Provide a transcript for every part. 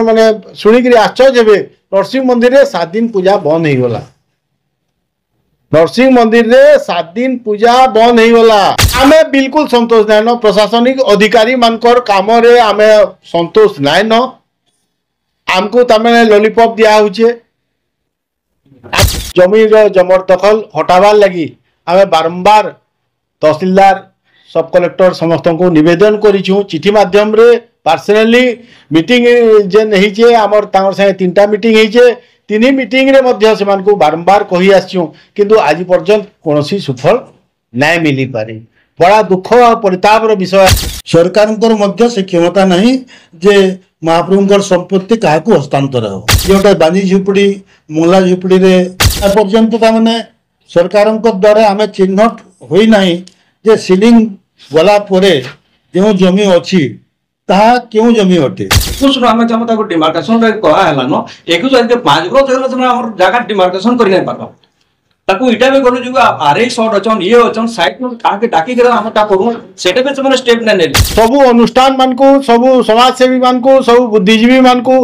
मैंने शुणिक आश्चर्य हे नरसिंह मंदिर में 7 दिन पूजा बंद हो गला। नरसिंह मंदिर में 7 दिन पूजा बंद हो गला। आमे बिल्कुल संतोष नाइन प्रशासनिक अधिकारी मानकर काम रे आमे संतोष नाइन। आमको तमें लॉलीपॉप दिया होचे जमी जमर दखल हटावार लगी आमे बारंबार तहसीलदार सब कलेक्टर समस्त को निवेदन करूँ चिठी माध्यम रे पर्सनली मीटिंग जेन होचे आमर तांगर संगे 3टा मीटिंग होचे 3 मीटिंग रे मध्य से मानकु बारंबार कही आछियो किंतु आज पर्यंत कोनोसी सुफल नाय मिली पारे। बड़ा दुख और परिताप विषय। सरकार मध्य से क्षमता नहीं जे महाप्रभुंकर संपत्ति क्या हस्तांतर हो गोटे बानी झुपड़ी मुला झुपड़ी रे पर्यंत ताने सरकार द्वारा आम चिन्हट होना जे सीलिंग गला परे जो जमी अच्छी ताहा क्यों जमी अटे आम चाहता डिमार्केशन कहला न एक 5 वर्ष हमर जगह डिमार्केशन कर नहीं पार ताकू इटा भी करू जो आरए शॉट अचन ये अचन साइड में काके डाकी कर हम ता करू सेटे पे से स्टेप नै नेले सब अनुष्ठान मान को सब समाज सेवी मान को सब बुद्धिजीवी मान को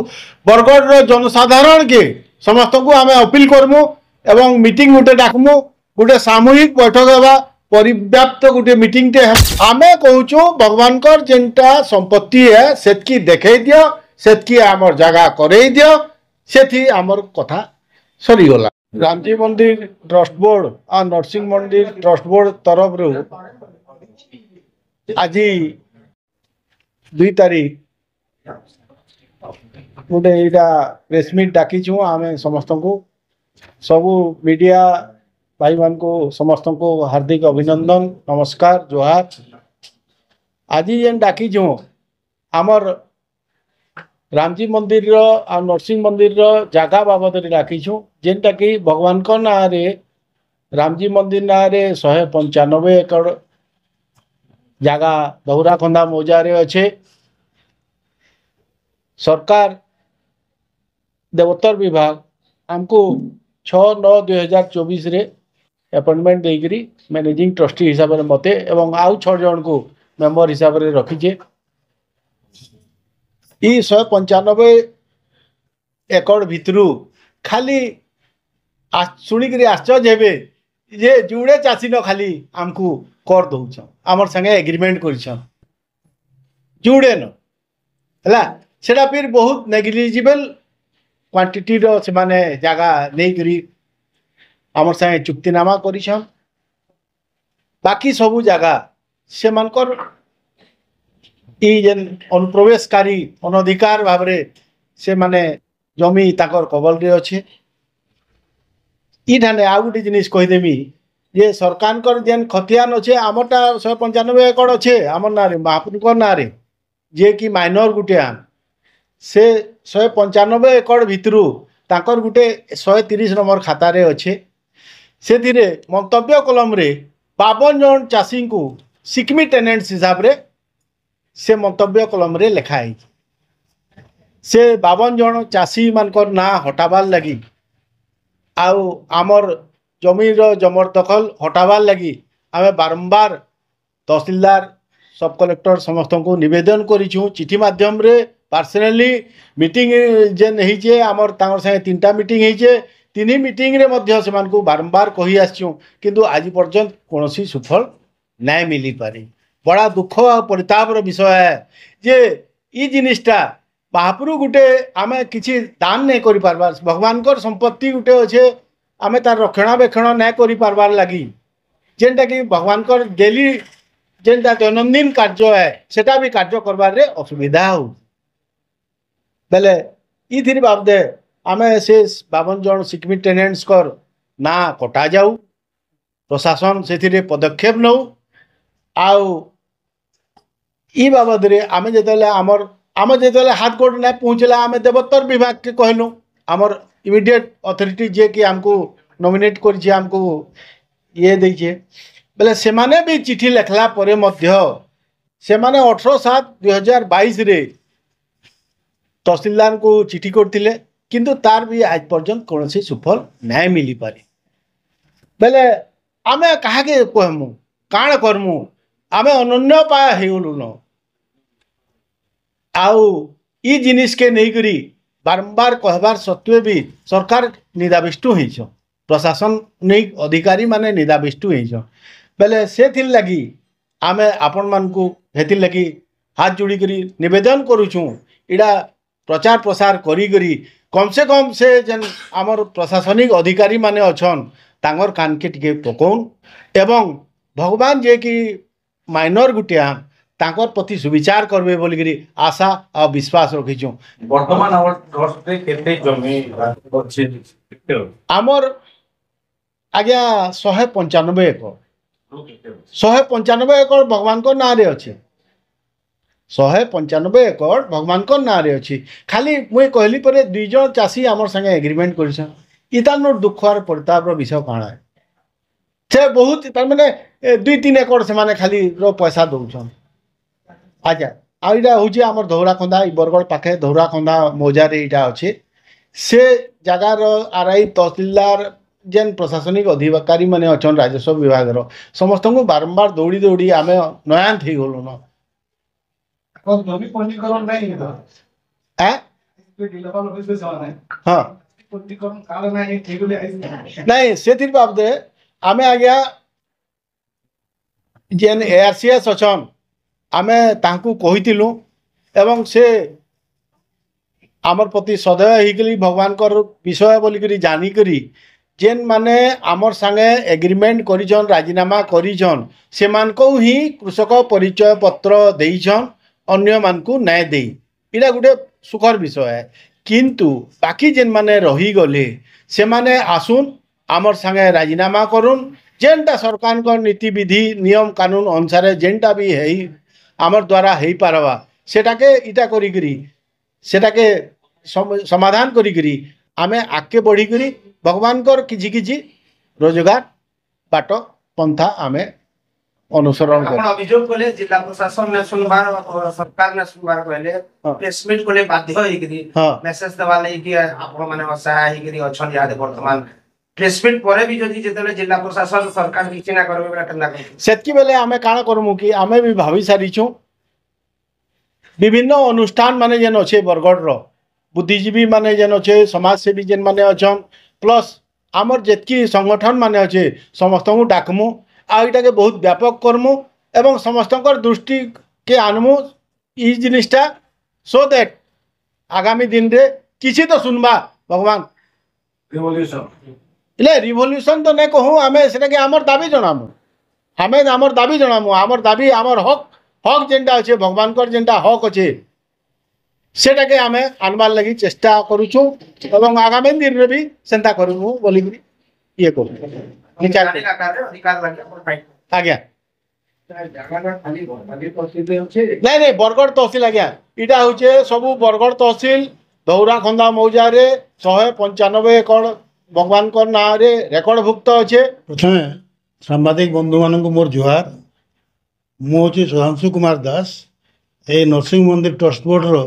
बरगढ़ रो जनसाधारण के समस्त को हमें अपील करमु एवं मीटिंग गोटे डाकमु गोटे सामूहिक बैठक हेबा परिव्याप्त गोटे मीटिंग टे आमे कहूछु भगवान कर जेंटा संपत्ति है सेतकी देखै दियो सेतकी हमर जगह करै दियो सेथि हमर कथा सरी गला। रामजी मंदिर ट्रस्ट बोर्ड और नरसिंह मंदिर ट्रस्ट बोर्ड तरफ रू आज 2 तारीख गोटे यहाँ प्रेसमिट डाकीचु आम समस्त को सबू मीडिया भाई मान को समस्त को हार्दिक अभिनंदन नमस्कार जोहार। आज जेन डाकीचु आमर रामजी मंदिर और नरसिंह मंदिर जगह बाबद डाकीचु जेनटा कि भगवान को ना रे रामजी मंदिर ना रे 195 एकड़ जगह दौराखंदा मौजा रे अच्छे। सरकार देवोत्तर विभाग हमको 6/9/2024 रे अपॉइंटमेंट देकरी मैनेजिंग ट्रस्टी हिसाब से मते एवं आउ 6 जन को मेंबर हिसाब से रखीचे। ई 195 एकड़ भितरू खाली शुणिक आश्चर्य हे जे जुड़े चाषी न खाली आमको कर दौन आमर संगे एग्रीमेंट कर जुड़े न है फिर बहुत नेग्लिजिबल क्वांटिटी रो से माने जगह नहीं करी आमर संगे चुक्तिनामा करिछन। बाकी सबू जगह से मानकर ई जेन अनुप्रवेशकारी अनधिकार भाव से माने जमी ताकर कबल रे अच्छे। इठाने आउ गोटे जिनिस कहीदेमी जे सरकार जेन खतियान अच्छे आमरटा 195 एकड़ अच्छे आमर ना महाप्रभु ना जे कि माइनर गुटे आम से 195 एकड़ भितरू ताकर गुटे 130 नंबर खाता रे अच्छे। से मंतव्य कलम रे 52 जन चाषी को सिकमी टेनेंट्स हिसाब रे से मंतव्य कलम रे लिखाई से 52 जन चाषी मानकर ना हटाबार लगी आउ आमर जमी जमर दखल हटाबार लगी आमे बारंबार तहसीलदार सब कलेक्टर समस्त को निवेदन करूँ चिठी माध्यम रे पर्सनली मीटिंग जेन होचे आमर तांगर संगे 3टा मीटिंग होचे 3 मीटिंग रे मध्य से मानकु बारंबार कही आछियो किंतु आज पर्यंत कोनोसी सुफल नाय मिली पारे। बड़ा दुख और परिताप विषय है जे ई जिनिसटा महाप्रभु गुटे आमे किसी दान नहीं करि पारबार भगवान कर संपत्ति गुटे अच्छे आमे तार रक्षणाबेक्षण नहीं करि पारबार लगी जेनटा कि भगवान कर डेली जेनटा दैनंदिन कार्य है सेटा भी कार्य करबार रे असुविधा हो बेले ई बाबदे आमे से 52 जन सिकमी टेनेंट्स कर ना कटा जाऊ प्रशासन से पदक्षेप नौ आउ ई बाबद रे आमे जेतले आम जो हाथ गोड़ ना पहुँचला आम देवोत्तर विभाग के कहलु आमर इमिडिएट अथॉरिटी जे कि हमको नॉमिनेट कर हमको ये देचे बेले से माने भी चिठी लिखला परे मध्य से माने 18/7/2022 रे तहसीलदार को चिठी करथिले किंतु तार भी आज पर्यंत कौन सी सुफल न्याय मिली पारे बेले आमे कहा के कहमु काण करमु आमे अनन्य पाया हेगलु न आउ ଇ जिनिस के नहीं करी बारंबार कहबार सत्वे भी सरकार निदाविष्टु होइछ प्रशासनिक अधिकारी माने निदाविष्टु होइछ बेले से लगी आमे आपण मानकू हेतिर लगी हाथ जोड़ी करी निवेदन करूछू इड़ा प्रचार प्रसार करी करी कम से कम से जेन आमर प्रशासनिक अधिकारी माने अछन तांगर कान के टिके पकोन एवं भगवान जे कि माइनर गुटिया तांकर प्रति सुविचार करबे बोली करी आशा और विश्वास रखिछु वर्तमान हमर ट्रस्ट रे केते जमी अछि आमर आज्ञा 195 एकड़ 195 एकड़ भगवान को नाम रे अछि 195 एकड़ भगवान को नाम रे अछि खाली मुई कहली परे दुई जन चासी आमर संगे एग्रीमेंट करिसन इतानो दुखर प्रताप रो विषय काणा है से बहुत तार माने 2-3 एकड़ से माने खाली रो पैसा दउछन अच्छा आ इटा होची आमर धौराखंदा इ बरगड़ पाखे धौराखंदा मौजारे इटा अछि से जगार आरआई तहसीलदार जेन प्रशासनिक अधिकारी माने अछन राजस्व विभाग रो समस्त को बारंबार दौड़ी दौड़ी आमे नयान थी गलो न कोन जमी पंजीकरण नहीं ए डिलेवल ऑफिस से जाना है हां पंजीकरण कारण नहीं ठीक ले नहीं सेतिर बाबदे आमे आ गया जेन एआरसीएस अछन आमे तांकू कहितिलु एवं से आमर प्रति सदैव हिकली भगवान कर विषय बोली करी जानी करी जेन माने आमर संगे एग्रीमेंट करिछन राजीनामा करिछन से मान को ही कृषक परिचय पत्र देइछन अन्य मान को नै देई इडा गुटे सुखर विषय है किंतु बाकी जेन माने रही गले से माने आसुन आमर संगे राजीनामा करुन जेनटा सरकार को नीति विधि नियम कानून अनुसार जेनटा भी है आमर द्वारा हेई पारवा सेटाके इटा करी करी सेटाके समाधान करी करी आमे आके बढ़ी करी भगवान कर किछि किछि रोजगार बाट पंथा आमे अनुसरण कर अभियोग कले जिला प्रशासन ने सुनबार सरकार ने सुनबार कहले प्लेसमेंट कले बाध्य होई करी मेसेज देवा लई कि आपण माने असहाय होई करी अछन याद वर्तमान प्लेसमेंट परे भी जदि जेतले जिला प्रशासन सरकार किछि ना करबे बला केना कर सेतकी बेले आमे काना करमु कि आमे भी भाभी सारिछु विभिन्न अनुष्ठान माने जेन अछि बरगड़ रो बुद्धिजीवी माने जेन अछि समाज सेवी जेन माने अछन प्लस आमर जेतकी संगठन माने अछि समस्त को डाकमु आ इटा के बहुत व्यापक करमु एवं समस्तकर दृष्टि के आनमु ई जिनिसटा सो दैट आगामी दिन रे किछि तो सुनबा भगवान रिवॉल्यूशन इले रिवॉल्यूशन तो नहीं कहूँ आमे सेटा के आमर दाबी जनामु हमें आमर दाबी जनामु आमर दाबी आमर हक हक जेनटा अच्छे भगवान कर जेनटा हक अच्छे सेटा के आमे आनबार लगी चेष्टा करूछु एवं आगामी दिन रे भी सेंता करूमु बोली ये को विचार अधिकार लागे अपन फाइट आज्ञा जगह खाली परिस्थिति अछि नहीं नहीं बरगड़ तहसील आज्ञा इटा होचे सबु बरगड़ तहसील धौराखंदा मौजा रे 195 एकड़ भगवान को ना रे रेकर्ड भुक्त अच्छे प्रथमे सांबादिक बंधु मानक मोर जुहार मु हूँ सुधांशु कुमार दास ए नरसिंह मंदिर ट्रस्ट बोर्ड रो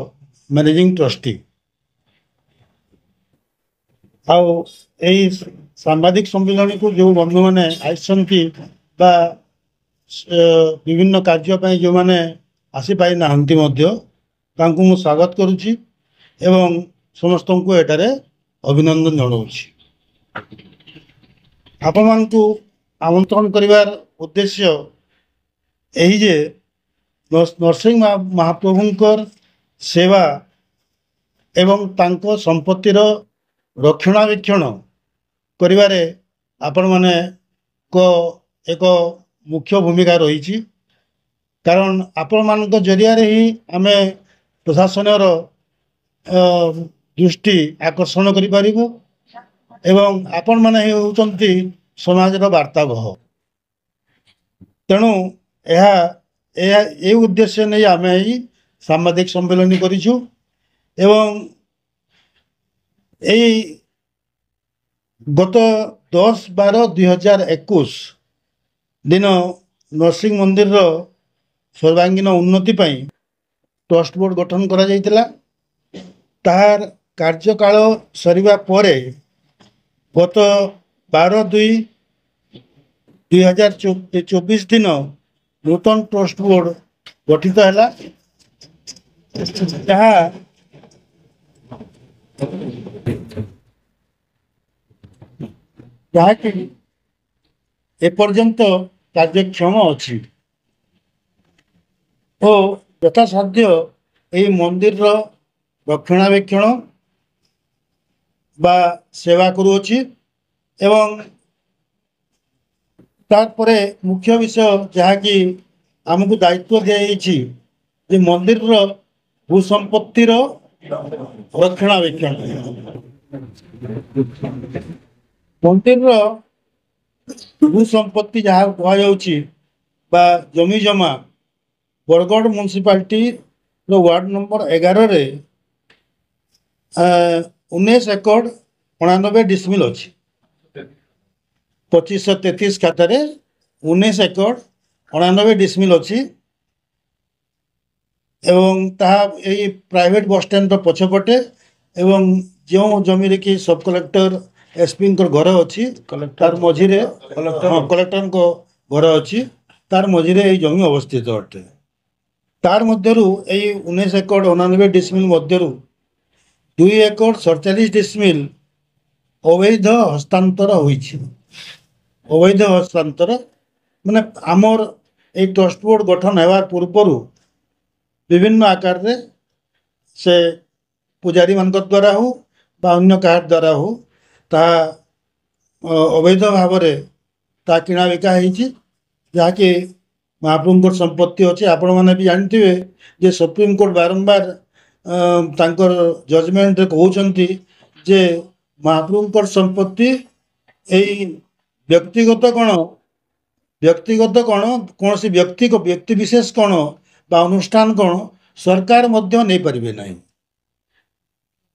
मैनेजिंग ट्रस्टी आउ एई सांबादिक सम्मेलन को जो बंधु मैंने आसती विभिन्न कार्य जो मैंने आसी पाई नाहंती मु स्वागत करुच्ची एवं समस्त को एटारे अभिनंदन जनाऊँगी आपण मानकु आमंत्रण करिवार उद्देश्य यही जे नरसिंह महाप्रभुंकर सेवा एवं तांको संपत्तिर रक्षणावेक्षण करिवारे आपण माने को एक मुख्य भूमिका रही कारण आपण मानक जरिया ही आमे प्रशासन दृष्टि आकर्षण करि पारिबो एवं आपण माने होउचंती समाजर वार्तावह तेणु यह उद्देश्य नहीं आम ही सांबादिक सम्मेलन करिछु एवं यही गत 10/12/2021 दिन नरसिंह मंदिर सर्वांगीन उन्नति पाई ट्रस्ट बोर्ड गठन करा जायतिला तार कार्यकाल सरिबा परे गत 12/2/2024 दिन नूतन ट्रस्ट बोर्ड गठित है जहाँ ଯାହାକି ଏପର୍ଯ୍ୟନ୍ତ କାର୍ଯ୍ୟକ୍ଷମ ଅଛି ଓ ଯଥାସାଧ୍ୟ ଏହି ମନ୍ଦିରର ରକ୍ଷଣାବେକ୍ଷଣ ବା ସେବା କରୁଅଛି ଏବଂ ତାପରେ ମୁଖ୍ୟ ବିଷୟ ଯାହାକି ଆମକୁ ଦାୟିତ୍ୱ ଦିଆଯାଇଛି ଯେ ମନ୍ଦିରର ଭୂସମ୍ପତ୍ତିର ରକ୍ଷଣାବେକ୍ଷଣ। ମନ୍ଦିରର ଭୂସମ୍ପତ୍ତି ଯାହା କୁହାଯାଉଛି ବା ଜମି ଜମା ବରଗଡ଼ ମ୍ୟୁନିସିପାଲିଟିର ୱାର୍ଡ଼ ନମ୍ବର 11ରେ 19 एकड़ 89 डिसमिल अच्छी 2533 खातार 19 एकड़ 89 डिसमिल अच्छी एवं ताहा यही प्राइवेट बस स्टैंड पछपटे एवं जो जमी कि सब कलेक्टर एसपी घर अच्छी तार मझीरे कलेक्टर घर अच्छी तार मझीरे यही जमी अवस्थित अटे तार मध्यरु यही 19 एकड़ 89 डिसमिल मध्यरु 2 एकड़ 47 डिसमिल अवैध हस्तांतर होइछि। अवैध हस्तांतर माने आमर एक ट्रस्ट बोर्ड गठन हेबार पूर्वरु विभिन्न आकार रे से पुजारी मान द्वारा हो बा अन्य काहार द्वारा हो ता अवैध भाव ता किणा बिका होइछि जहाँकि महाप्रभुंकर संपत्ति अच्छे। आपण मैंने भी जानते जे सुप्रीम कोर्ट बारंबार तांकर जजमेंट कहते जे महाप्रभुंकर संपत्ति यही व्यक्तिगत कौन कौन सी व्यक्ति को व्यक्ति विशेष कौन बा अनुष्ठान कौन सरकार मध्य नहीं पारिबे नहीं।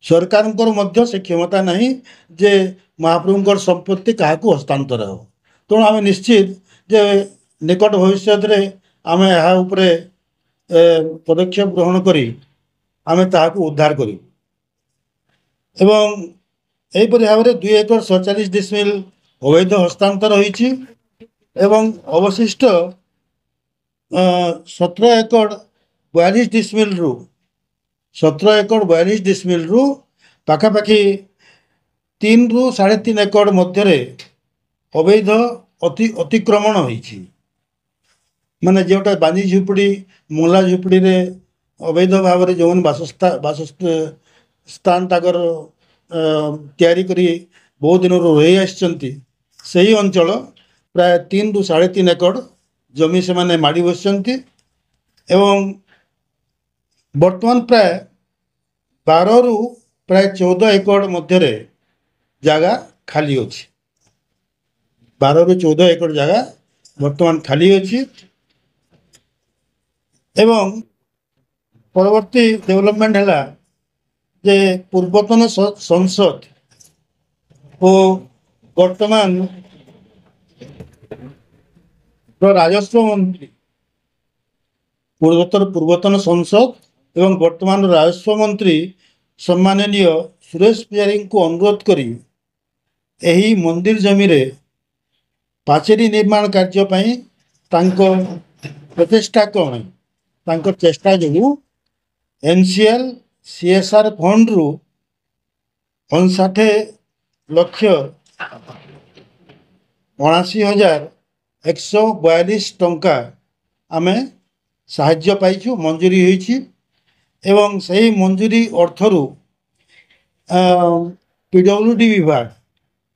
सरकार मध्य से क्षमता नहीं जे महाप्रभुंकर संपत्ति काहाकू हस्तांतर हो। तेणु आम निश्चित जे निकट भविष्य आम यहाँ उपरे पदक्षेप ग्रहण करी आम ताहाकू उद्धार करी एवं एहीपरि भाव में 2 एकड़ 47 डिसमिल अवैध हस्तांतर होइछि एवं अवशिष्ट 17 एकड़ 42 डिसमिल रु 17 एकड़ 42 डिसमिल रु पाखापाखि 3 रु 3.5 एकड़ मध्य अवैध अतिक्रमण होइछि। माने जोटा बांजी झुपड़ी मुला झुपड़ी रे अवैध भाव में जो बासस्थान ताकर तैयारी करी बहुत दिन रही आसचंती सही अंचल प्राय 3 रु 3.5 एकड़ जमी से माने माड़ी बसचंती एवं वर्तमान प्राय 12 रु प्राय 14 एकड़ मध्य जगह खाली अच्छी 12 रु 14 एकड़ जगह वर्तमान खाली अच्छी एवं परवर्ती डेवलपमेंट है जे पूर्वतन संसद ओ वर्तमान राजस्व मंत्री पूर्वतन संसद एवं वर्तमान राजस्व मंत्री सम्माननीय सुरेश पुजारी को अनुरोध करी एही मंदिर जमी रे पाचेरी निर्माण कार्य पई तांको प्रचेष्टा कौन तांको चेष्टा जो एनसीएल सीएसआर फंड रु 59,79,142 टंका आमे साहाय्य पाइछु मंजूरी होइछि एवं सही मंजूरी अर्थरु पीडब्ल्यूडी विभाग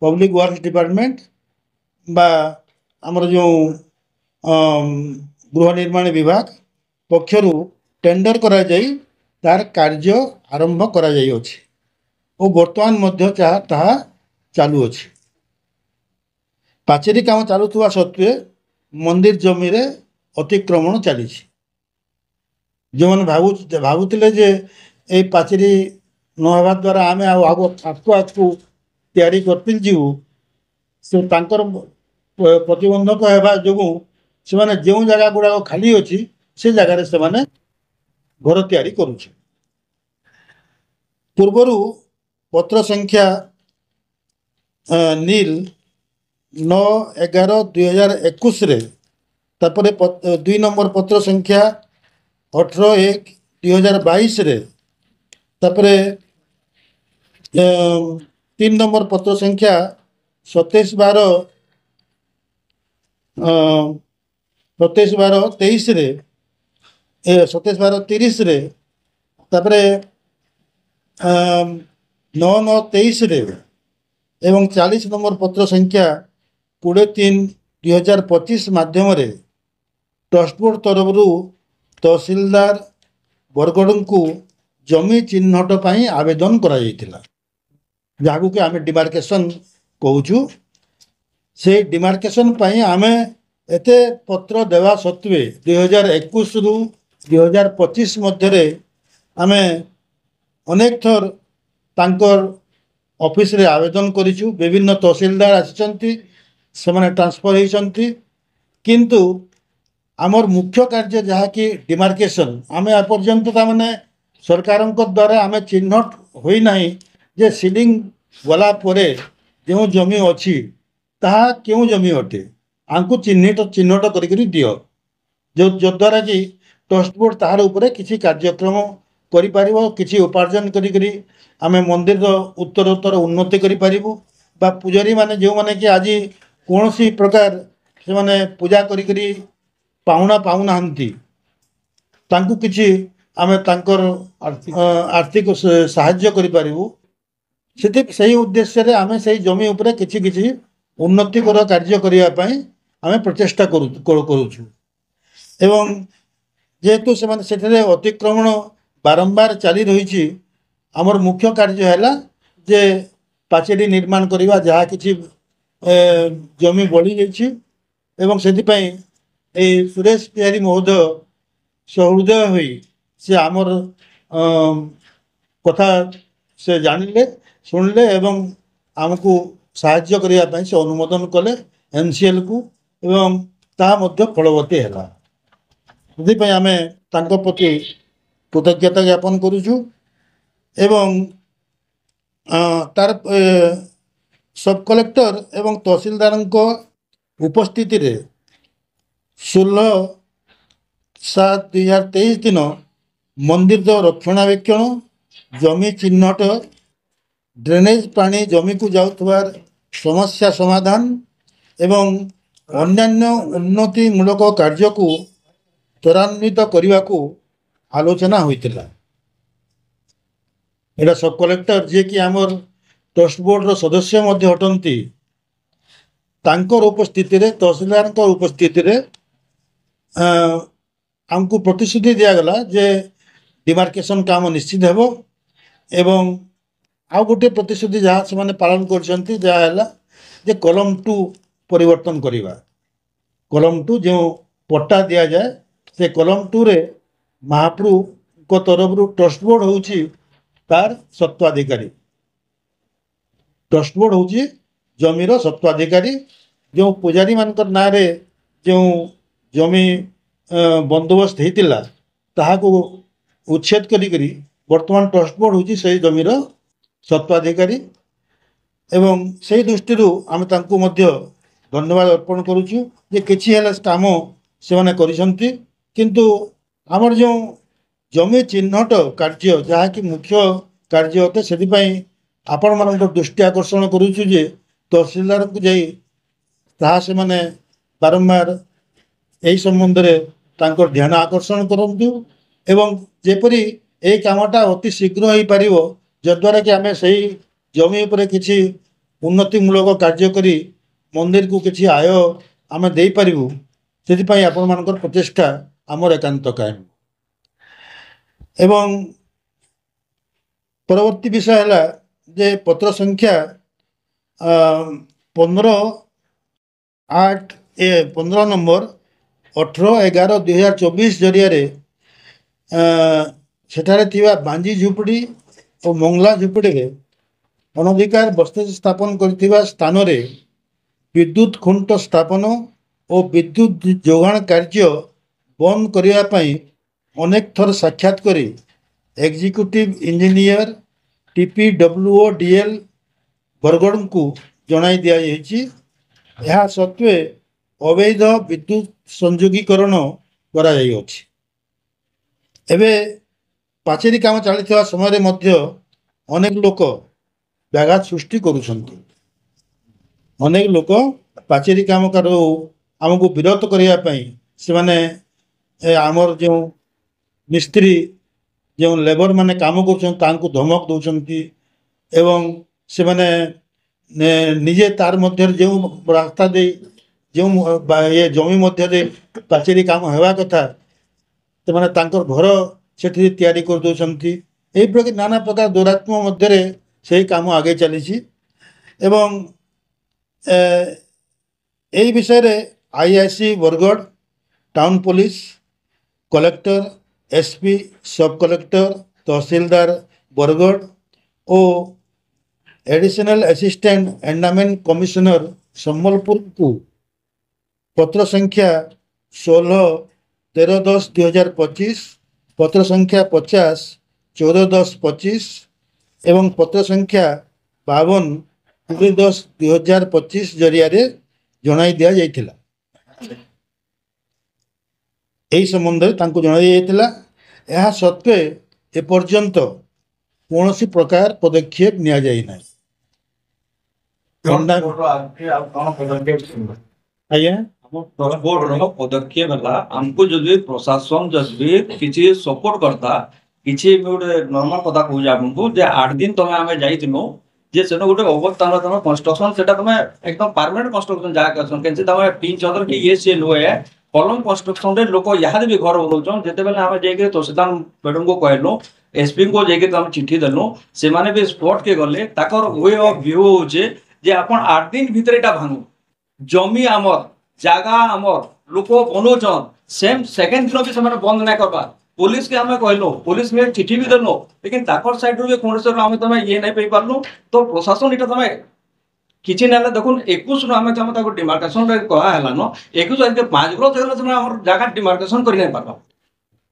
पब्लिक वर्क्स डिपार्टमेंट बा आमर जो गृह निर्माण विभाग पक्षरु टेंडर करा जाई तार कार्य आरंभ करा जाई अछि और वर्तमान मध्य ताहा चालू अछि। पाचेरी काम चालुवा सत्वे मंदिर जमी रे अतिक्रमण चली जो मैंने भावुले जे ए पाचेरी नहवा द्वारा आम आगको आगको तैयारी करते जीवु से तांकर प्रतिबंधक होगा जो से माने जो जगह गुड़ाक खाली अच्छी से जगार से माने घर तैयारी करुचे। पूर्वरु पत्र संख्या नील 9/11/2021 रे तापरे 2 नंबर पत्र संख्या 18/1/2022 रे तापरे तीन नंबर पत्र संख्या 27/12/23 रे 27/12/30 तापर 9/9/23 रे एवं 40 नंबर पत्र संख्या 23/3/2025 माध्यम ट्रस्ट बोर्ड तरफ तहसीलदार बरगड़ को जमी चिन्हट पर आवेदन करा जहाँ कि आम डिमार्केशन कहूँ से डिमार्केशन आम एते पत्र देवा सत्वे 2021 रु 2025 मध्य आम अनेक थर तांकर ऑफिस रे आवेदन करिछु विभिन्न तहसीलदार आसिचंती से माने ट्रांसफर होइचंती किंतु आमर मुख्य कार्य जहाँ कि डिमार्केशन आम एपर्यंत ताने सरकार द्वारा आम चिन्हट होना जे सीलिंग गला परे जो जमी अच्छी ताहा क्यों जमी अटे आंकु चिन्हट करी दियो जो द्वारा कि ट्रस्ट बोर्ड ताहार उपरे किसी कार्यक्रम करिपारिबो किसी उपार्जन करी आम मंदिर उत्तरोत्तर उन्नति करिपारिबो बा पूजारी माने जो माने कि आज कौन सी प्रकार से माने पूजा करी पाहुना पाउनाहांती तांकु किछि आमे तांकर आर्थिक साहाय्य करिपारिबो से उद्देश्य रे आमे से जमी उपरे किछि किछि उन्नतिकर कार्य करिया पई आमे प्रचेष्टा करूछु एवं जेहेतु से माने सेठरे अतिक्रमण बारंबार चली रही आमर मुख्य कार्य है जे पाचेरी निर्माण करवा जहाँ किसी जमी बढ़ी जाइए एवं से सुरेश बिहारी महोदय सहृदय हुई से आमर कथा से जानिले शुणिले एवं आमको साहाय्य करने से अनुमोदन कले एनसीएल को एवं ता मध्य फलवती है से आम प्रति कृतज्ञता ज्ञापन करुचु एवं तार सब कलेक्टर एवं तहसीलदार उपस्थिति रे 16/7/2023 दिन मंदिर रक्षणाबेक्षण जमी चिन्हट ड्रेनेज पानी जमी को जाउथवार समस्या समाधान एवं अन्यान्य उन्नतिमूलक कार्य को त्वरान्वित करने को आलोचना होइतिला। एटा सब कलेक्टर जे कि आमर ट्रस्ट बोर्ड रो सदस्य मध्य हटंती तांकर उपस्थिति रे तहसीलदार उपस्थिति रे आमको प्रतिश्रुति दिया गला जे डिमार्केशन काम निश्चित हेबो एवं आउ गोटे प्रतिश्रुति जहाँ से माने पालन करछंती जहाँ हैला जे कलम 2 परिवर्तन करिवा कलम 2 जो पट्टा दिया जाए से कलम 2 रे महाप्रभु को तरफ ट्रस्ट बोर्ड होउची तार सत्वाधिकारी ट्रस्ट बोर्ड होउची जमीर सत्वाधिकारी जो पुजारी मानकर ना रे जो जमी बंदोबस्त होता ताहा को उच्छेद करी वर्तमान ट्रस्ट बोर्ड होउची से जमीर सत्वाधिकारी एवं से दृष्टि आम तांको मध्य धन्यवाद अर्पण करुचु जे किछि हेला काम से माने करिसंती किंतु आमर जो जमी चिन्हट कार्य जहाँ कि मुख्य कार्य होते से आपण मान दृष्टि आकर्षण करुचु जे तहसीलदार को जाई ताहा से माने बारंबार यही संबंध में तांकर ध्यान आकर्षण करंतु एवं जेपरी ए कामटा अति शीघ्र हो पारिबो जद्वारा कि आमे सही जमी उपरे किछि उन्नतिमूलक कार्य करी मंदिर को किछि आय आमे देई पारिबु सेति पई आपण मानकर प्रचेष्टा आमर एकांत कायम एवं परवर्ती विषय है जे पत्र संख्या 15 नंबर 18/11/2024 जरिया सेठारे थिबा बांजी झुपड़ी और मंगला झुपड़ी रे अनधिकार बस्ती स्थापन करथिबा स्थान रे विद्युत खुंट स्थापन और विद्युत जोगाण कार्य बंद करिया पई अनेक थर साक्षात करी एग्जीक्यूटिव इंजीनियर TPWODL बरगड़ को जनाई दिया यह सत्वे अवैध विद्युत संयोगीकरण करा एवं पाचेरी काम चलता समय मध्य अनेक लोक ବ୍ୟାଘାତ ସୃଷ୍ଟି କରୁଛନ୍ତି। ଅନେକ ଲୋକ ପାଚେରୀ କାମକାରୁ ଆମକୁ ବିରତ କରିବା ପାଇଁ ସେମାନେ ଆମର ଯେଉଁ ମିସ୍ତ୍ରୀ ଯେଉଁ ଲେବର ମାନେ କାମ କରୁଛନ୍ତି ତାଙ୍କୁ ଧମକ ଦେଉଛନ୍ତି ଏବଂ ସେମାନେ ନିଜେ ତାର ମଧ୍ୟରେ ଯେଉଁ ରାସ୍ତା ଦେଇ ଯେଉଁ ଏ ଜମି ମଧ୍ୟରେ ପାଚେରୀ କାମ ହେବା କଥା ସେମାନେ ତାଙ୍କର ଘର ସେଠି ତିଆରି କରିଦେଉଛନ୍ତି। ଏହିପରି ନାନା ପ୍ରକାର ଦୌରାତ୍ମ୍ୟ ମଧ୍ୟରେ ସେହି କାମ ଆଗେଇ ଚାଲିଛି ଏବଂ ଏହି ବିଷୟରେ IIC Bargarh, town police, collector, SP, sub collector, tahsildar Bargarh ଓ additional assistant endowment commissioner Sambalpur को पत्र संख्या 16-13-10-2025, पत्र संख्या 50-14-10-25 एवं पत्र संख्या 52-10-2025 जरिया जनाई दिया जाइथिला। एही संबंध में तांको जनाई जाइथिला। यह सत्वे एपर्यंत कौनसी प्रकार पदक्षेप निया जाई नहीं। पदक्षेप हमको जदि प्रशासन जदि किसी सपोर्ट करता किसी नॉर्मल कथा कहूँ आपको जे 8 दिन तमे आमे जाइतिनो जे सेनो गोटे अवस्था तमे कंस्ट्रक्शन सेटा तमे एकदम परमानेंट कंस्ट्रक्शन जा करसन केनसे तमे टीन चदर के ये से लोए कलम कंस्ट्रक्शन रे लोक याद भी घर बनौछन जेते बेले आमे जेके तहसीलदार मैडम को कहलो SP को जेके तमे चिट्ठी देलो से माने भी स्पॉट के गले ताकर वे ऑफ व्यू होचे जे अपन 8 दिन भीतर एटा भांगो जमी आमर जागा आमर लोक बनौछन सेम सेकंड दिन भी से बंद ना करबा पुलिस के हमें कहलो पुलिस में चिट्ठी भी देलो लेकिन ताकर साइड रो कोन से हमें तमे ये नहीं पई पारलो तो प्रशासन एटा तमे किछि नाले देखुन 21 रो हमें तमे ताको डिमार्केशन रे कहा हला न 21 के 5 ग्रो थेलो तमे हमर जागा डिमार्केशन करि नै पारबा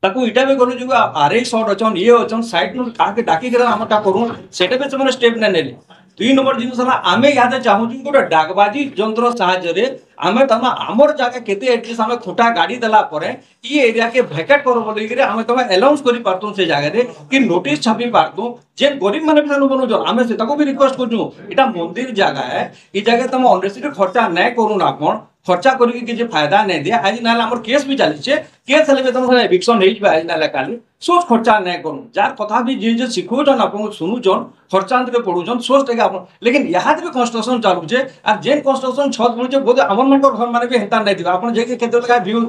ताको इटा भी करू जो RI शॉट अचन ये अचन साइड नु काके डाकी के हम का करू सेटा पे तमे स्टेप नै नेले 2 नंबर जिनिस हला आमे याते चाहू छु गोटे डाकबाजी यंत्र सहायता रे आमे तमा हमर जागा केते एटलीस्ट हमें खोटा गाड़ी देला परे ई एरिया के वैकेट करो बोली के हमें तमा अलाउंस करि पारतु से जागा रे कि नोटिस छापी पारतु जे गरीब माने भी बनो जो आमे से ताको भी रिक्वेस्ट करछु एटा मंदिर जागा है ई जागा तमा अननेसेसरी खर्चा नै करू ना कोन खर्चा करी कि जे फायदा नै दिया आज नाला हमर केस भी चली छे केस हले में तमा एविक्शन नै बा आज नाला काली सोच खर्चा नै करू जार कथा भी जे सिखो जन आपन सुनु जन खर्चांत रे पडू जन सोच टे आपन लेकिन यहां भी कंस्ट्रक्शन चालू छे और जेन कंस्ट्रक्शन छत बनु छे बोध हमर मन घर माने भी हेता नै दिबा आपन जे के केते लगा व्यू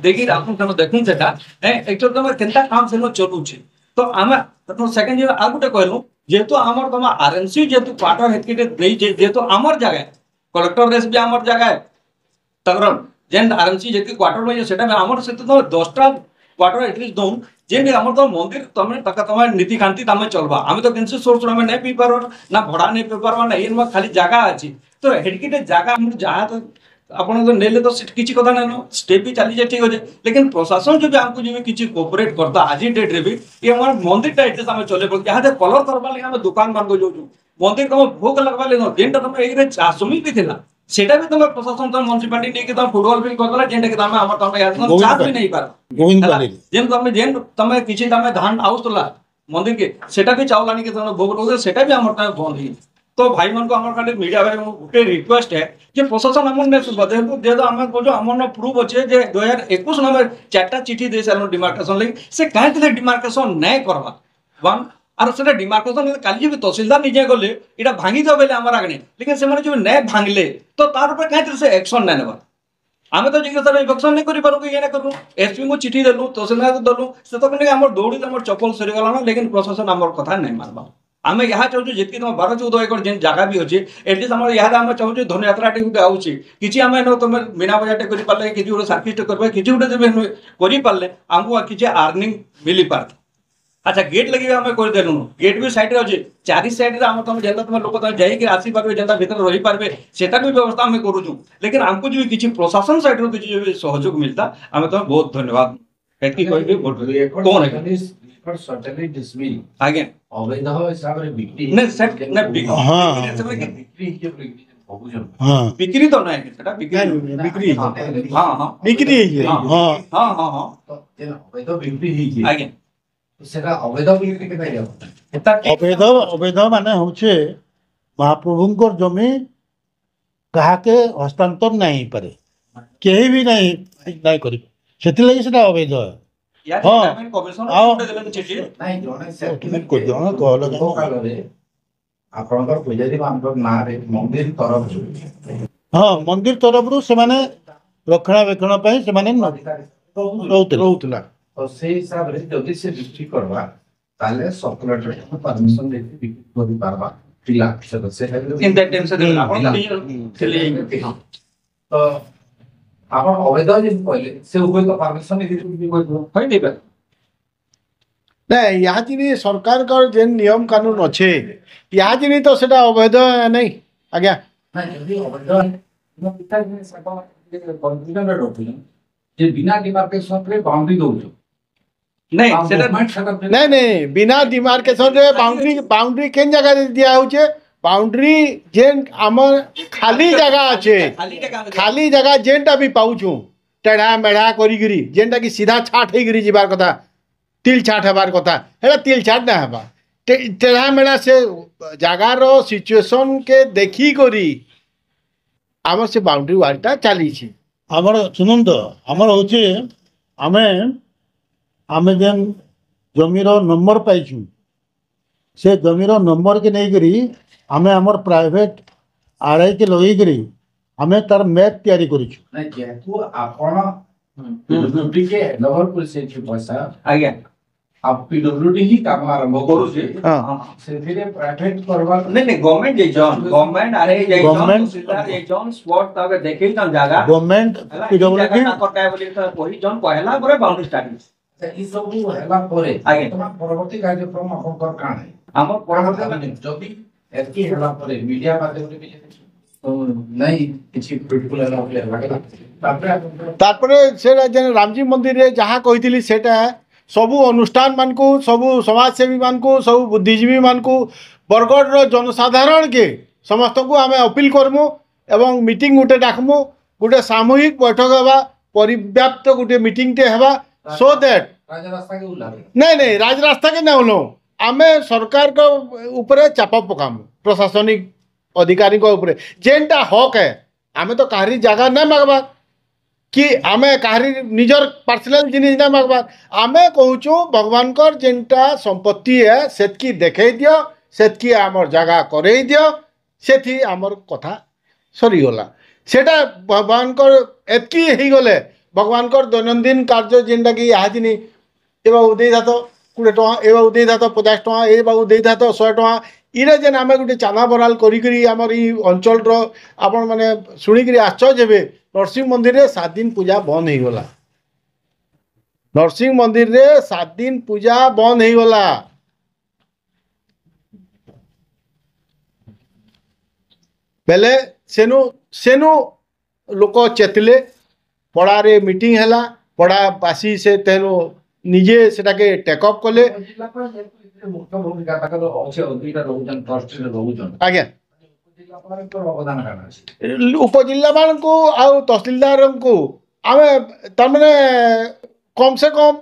देखि आपन तनो देखुन सेटा एक्चुअली तमा केनता काम सेनो चलू छे तो आमे तनो सेकंड जे आ गुटे कहलु जेतो हमर तमा RNC जेतो क्वार्टर हेतके देई जेतो हमर जगह कलेक्टर रेस भी हमर जगह तगरन जेन RNC जेती क्वार्टर में सेटा में हमर से तो 10टा क्वार्टर एटलीस्ट दोन जेन हमर तो मंदिर तमे तका तमे नीति कांति तमे चलबा हम तो कैंसिल सोर्स में नै पी पारो ना भड़ा नै पे पारबा ना एन खाली जगह अछि तो हेडकीटे जगह हम जहां तो आपण तो नेले तो किछि कथा नै नो स्टेप भी चली जे ठीक हो जे लेकिन प्रशासन जो भी हमको जे किछि कोऑपरेट करता आज डेट रे भी ये हमर मंदिर टा एटलीस्ट हम चले पर यहां कलर करबा ले हम दुकान मान को जो मंदिर को भोग लगबा ले नो जेन तमे एरे चासमी भी थिला सेटा भी तमे प्रशासन तमे म्युनिसिपालिटी नै के तमे फुटबॉल भी करला जेन के तमे हमर तमे याद चार्ज भी नै पार गोविंदवाली जेन तमे किछि तमे धान आउतला मंदिर के सेटा भी चावलानी के तमे भोग रोज सेटा भी हमर तमे बंद ही तो भाई मन को हमर खाली मीडिया भाई गुटे रिक्वेस्ट है जे प्रशासन हमन ने सुबह जे तो हमर को जो हमन प्रूफ अछि जे 2021 नंबर चारटा चिट्ठी दे सालो डिमार्केशन ले से काहे तले डिमार्केशन नै करबा वन और सेटा डिमार्केशन काली भी तहसीलदार निजे गले एटा भांगी दो बेले हमर आगने लेकिन से माने जो नै भांगले तो तार ऊपर काहे से एक्शन नै नेबा आमे तो जिग्र सर इलेक्शन नै करि पारो कि ये नै करू SP को चिट्ठी देलु तहसीलदार को दलु से तो कने हमर दौड़ी हमर चप्पल सरी गला ना लेकिन प्रशासन हमर कथा नै मानबा आमे यहाँ चाहूँ जितकी तुम 12-14 एकड़ जेन जगह भी अच्छे एटलिस्ट आम यहाँ आम चाहूँ धनु यात्रा टे गुटे आउची किछि आमे न तुम मीना बजारटे करि पाले किछि गुटे सर्किट करबा किछि गुटे जब करि पाले हमको किछि अर्निंग मिली पारत अच्छा गेट लगी आमे कर देलु गेट भी साइड रे अच्छे चारि साइड रे आम तुम जेंता तुम लोक तुम जाई के आसी पारबे जेंता भीतर रहि पारबे सेटा भी व्यवस्था हमें करूछु लेकिन हमको जो किछि प्रशासन साइड रो किछि जो सहयोग मिलता हमें तो बहुत धन्यवाद एतकी कहबे बहुत कौन है पर सर्टेनली डिसमिल आगे अवैध हिसाब रे बिक्री ने सेट ने बिक्री के बहुजन हां बिक्री तो नहीं सेटा बिक्री हां हां बिक्री है हां हां हां हां तो तेन अवैध बिक्री ही की आगे सेटा अवैध बिक्री के नहीं अवैध अवैध माने होचे महाप्रभुंकर जमी काहाके हस्तांतर नहीं पारे केही भी नहीं करी सेति लगी सेटा अवैध है या हाँ। डेवलपमेंट कमिशन आओ। देले चिठी ନାଇଁ ଜଣେ तुम को जण कहल ପୂର୍ବ କାଳରେ ଆପଣଙ୍କର ପୂଜାରୀ ମାନଙ୍କର ନାଁରେ ମନ୍ଦିର ତରଫରୁ हाँ मंदिर तरफ से माने रक्षणाबेक्षण ପାଇଁ ସେମାନେ ରହୁଥିଲେ ରହୁଥିଲା ତ ସେଇ ହିସାବରେ ଯଦି ସେ ବିକ୍ରି କରବା ତାହେଲେ ସର୍କୁଲେଟର ପରମିଶନ ଦେଇକି ବିକ୍ରି କରିପାରବା ପିଲା ସଦସ୍ୟ इन दैट टाइम से देले आपण चले ତ ଆପଣ ଅବୈଧ ଯେମିତି କହିଲେ ସେ ଉଭୟ ତ ପରମିଶନ ଦେଇକି होय नहीं बा ନାଇଁ ଏହା ଚିନି ସରକାରଙ୍କର ଯେନ୍ ନିୟମ କାନୁନ ଅଛେ ଏହା ଚିନି ତ ସେଟା ଅବୈଧ ନାଇଁ ଆଜ୍ଞା ନାଇଁ ଯଦି ଅବୈଧ କନ୍ଫ୍ୟୁଜନରେ ରହୁଥିଲେ ଯେ ବିନା ଡିମାର୍କେସନରେ ବାଉଣ୍ଡରୀ ଦଉଛୁ नहीं सेटा ନାଇଁ ନାଇଁ ବିନା ଡିମାର୍କେସନ ରେ ବାଉଣ୍ଡରୀ କେନ୍ ଜାଗାରେ ଦିଆ ହଉଛେ ବାଉଣ୍ଡରୀ ଯେନ୍ ଆମର ଖାଲି ଜାଗା ଅଛେ ଖାଲି ଜାଗା ଯେନ୍ଟା ବି ପାଉଛୁ ଟେଢ଼ା ମେଢ଼ା କରିକିରି ଯେନ୍ଟା କି ସିଧା ଛାଟ ହେଇକିରି ଯିବାର କଥା ତିଲ୍ ଛାଟ ହେବାର କଥା ହେଟା ତିଲ୍ ଛାଟ ନା ହେବା ଟେଢ଼ା ମେଢ଼ା ସେ ଜାଗାର ସିଚୁଏସନ୍ କେ ଦେଖିକରି ଆମର ସେ ବାଉଣ୍ଡରୀ ୱାଲଟା ଚାଲିଛି ଆମର ଶୁଣନ୍ତୁ ଆମର ହଉଛି ଆମେ ଆମେ ଯେନ୍ ଜମିର ନମ୍ବର ପାଇଛୁ ସେ ଜମିର ନମ୍ବର के ନେଇକରି ଆମେ ଆମର ପ୍ରାଇଭେଟ ଆର୍ଆଇ के ଲଗେଇକରି ଆମେ ତାର ମ୍ୟାପ୍ ତିଆରି କରିଛୁ ନାଇଁ ଯେହେତୁ ଆପଣ ପିଡବ୍ଲ୍ୟୁଡି କେ ହେଣ୍ଡଓଭର କରିसेठी ପଇସା आज्ञा आप पिडब्ल्यूडी ही काम आरंभ करूचे ହଁ ସେଥିରେ ପ୍ରାଇଭେଟ करवा नहीं नहीं गवर्नमेंट जे जॉन गवर्नमेंट अरे जे जॉन Government- तहसीलदार जे जॉन स्पॉट तक देखि त जगह गवर्नमेंट पिडब्ल्यूडी कटाय बोली त वही जॉन कहला ପରେ बाउंड्री स्टार्ट ई सब हैला परे आगे। तमा परवर्ती कार्यक्रम आपनकर काण है हमर परवर्ती जदि एतकी हैला परे मीडिया माध्यमरे भी नहीं किछि बिल्कुल हैला परे लागला तापरे आपनकर तारपरे से जेन रामजी मंदिर रे जहाँ कही सेटा सबू अनुष्ठान मानकु सबू समाजसेवी मानकु सबू बुद्धिजीवी मानकु बरगढ़ रो जनसाधारण के समस्त को आमे अपील करमु एवं मीटिंग गुटे डाकमु गुटे सामूहिक बैठक हेबा परिव्याप्त गुटे मीटिंग टे हेबा सो दैट राजा रास्ता के उल्ला नहीं नहीं राजरास्ता के ना लो आमे सरकार को ऊपर चाप पकामु प्रशासनिक अधिकारी को ऊपर जेनटा हक है आमे तो काहरी जगह ना मागबा कि आमे काहरी निजर पर्सनल जिनिस ना मागबा आमे कहूचु भगवान कर जेनटा संपत्ति है सेतकी देखे दियो सेतकी आमर जगह करे दियो सेथी आमर कथा सरी गला सेटा भगवान कर एतकी ही गले भगवान कर दैनंदिन कार्य जेनटा कि यहाँ जिनी ए बाबू दे था तो 20 टका ए बाबू दे था तो 50 टका ए बाबू दे था तो 100 टका इरे जेन आमे गुटे चाना बराल करी आमर ई अंचल रो आपण माने सुनी करी आश्चर्य हेबे नरसिंह मंदिर रे 7 दिन पूजा बंद हो गला नरसिंह मंदिर रे 7 दिन पूजा बंद हो गला बेले सेनु सेनु लोक चेतले पड़ारे मीटिंग हैला पड़ावासी से तेनु निजे सेटाके टेकअप कले जिल्ला पर मुख्य भूमिका ताकर अछि दुईटा रहउजन ट्रस्ट रे रहउजन आज्ञा जिल्ला पर अवदान काण अछि उपजिला मान को आउ तहसीलदार को आमे तमने कम से कम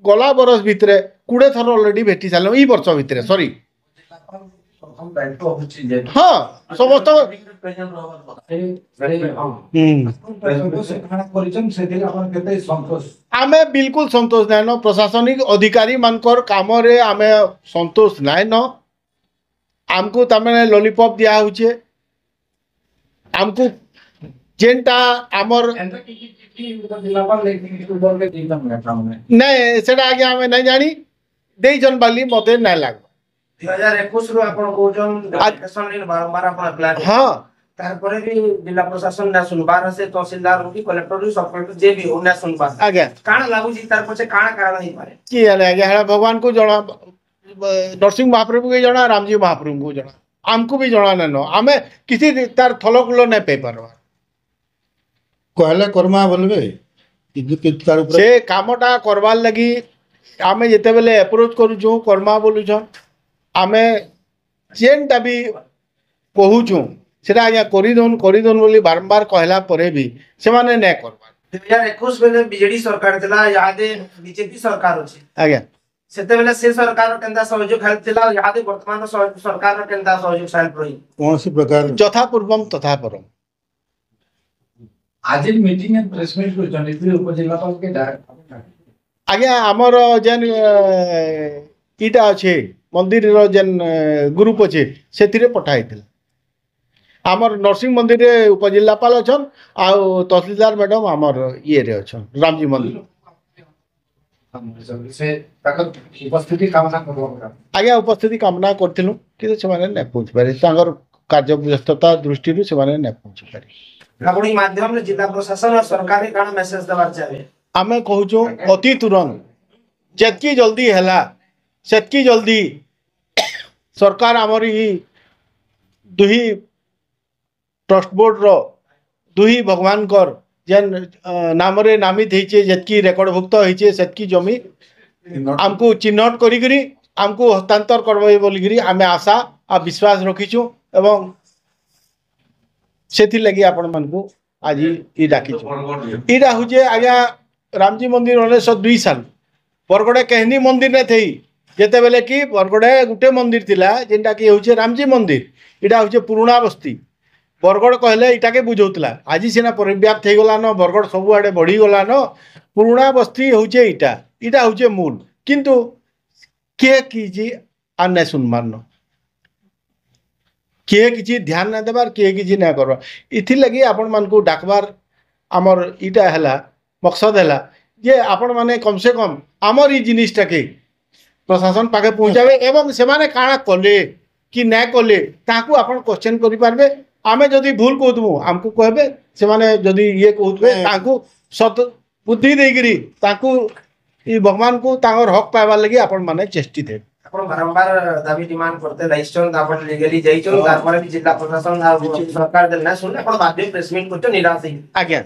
गला बरस भितरे 20 थर ऑलरेडी भेटी साल ई वर्ष भितरे सॉरी प्रथम दायित्व होछि जे हाँ समस्त आमे बिल्कुल संतोष नाइन प्रशासनिक अधिकारी मानकर काम रे आमे संतोष नाइन आमको तमने लॉलीपॉप दिया होचे आमको जेनटा आमर नहीं सेटा आगे आमे नहीं जानी देई जन बाली मते नहीं लाग 2021 रो आपण कोजन एप्लीकेशन रे बारंबार आपण अप्लाई हाँ तारपरे भी जिला प्रशासन ना सुनबार से तहसीलदार की कलेक्टर सब कलेक्टर जे भी ओना सुनबार आगे काण लागू जी तार पछे काण कारण ही पारे कि आने आगे हड़ा भगवान को जणा नरसिंह महाप्रभु को जणा रामजी महाप्रभु को जणा आमको भी जणा न आमे किसी तार थलकुलो नहीं पे परवा कहले कर्मा बोलबे तार ऊपर से कामटा करवार लगी आमे जेते बेले अप्रोच करूछु कर्मा बोलुछन आमे जेनटा भी कहूछु सेटा आज्ञा करिदोन बोली बारंबार कहला परे भी से माने नै करबा 2021 बेले बीजेडी सरकार थिला यादे बीजेपी सरकार अछि आज्ञा ସେତେବେଳେ ସେ ସରକାର କେନ୍ତା ସହଯୋଗ ହେଲ୍ପଥିଲା ଇହାଦେ ବର୍ତ୍ତମାନ ସରକାର କେନ୍ତା ସହଯୋଗ ହେଲ୍ପ ରହି କୌଣସି ପ୍ରକାର ଯଥା ପୂର୍ବମ୍ ତଥା ପରମ୍। आज मीटिंग में प्रेस मीट को जनित उपजिल्लापाल के आज्ञा आमर जेन इटा अच्छे मंदिर जेन ग्रुप अच्छे से पठाई आमर नरसिंह मंदिर रे उपजिल्लापाल अच्छन आ तहसीलदार मैडम आमर ये रे अच्छन रामजी मंदिर से उपस्थिति कामना करबो आज्ञा उपस्थिति कामना करथिलु कि से माने नै पहुंच पारे तांगर कार्य व्यस्तता दृष्टि से माने नै पहुंच पारे आपणी माध्यम रे जिला प्रशासन और सरकार के काना मेसेज देबार चाहे आमे कहूचो अति तुरंत जेतकी जल्दी हैला सेतकी जल्दी सरकार आमर ही दुही ट्रस्ट बोर्ड रो दुही भगवान कर जेन नाम रे नामित हेचे जेतकी रेकर्ड भुक्त हेचे सेतकी जमी हमको चिन्हट करी हमको हस्तांतर करबे बोलिगिरी आमे आशा आ विश्वास रखिछु एवं सेथि लगी आपण मन को आज ई डाकिछु इडा हुजे आज्ञा रामजी मंदिर 1902 साल बरगड़े कहनी मंदिर ने थी जेते बेले कि बरगड़े गुटे मंदिर थिला जेनटा कि होचे रामजी मंदिर इडा होचे पुराना बस्ती बरगड़ कहले इटा के बुझौतला आज सिना परिव्याप्त हो गला न बरगड़ सब आड़े बढ़ी गला न पुराना बस्ती होचे इटा होचे मूल किंतु के किछि आने सुनमान न किए किछि ध्यान ना देबार किए किछि ना करबा इथि लगी आपण मान को डाकबार हमर इटा हला मकसद है जे आपण माने कम से कम आमर ई जिनिसटा के प्रशासन पाखे पहुँचावे एवं से माने काଣା कले कि ना कले ताकू आपण क्वेश्चन करि पारबे आमे जदि भूल कहतबो हमको कहबे से माने जदि ये कहतबे ताकू सत बुद्धि देगिरी ताकू ई भगवान को तांगर हक पाइबा लगी आपण माने चेष्टित है आपण बारंबार दाबी डिमांड करते रहिछन आपण लीगली जाइछन तारपर भी जिला प्रशासन आ सरकार देना सुन आपण बाध्य प्रेस मीट करते निराश आज्ञा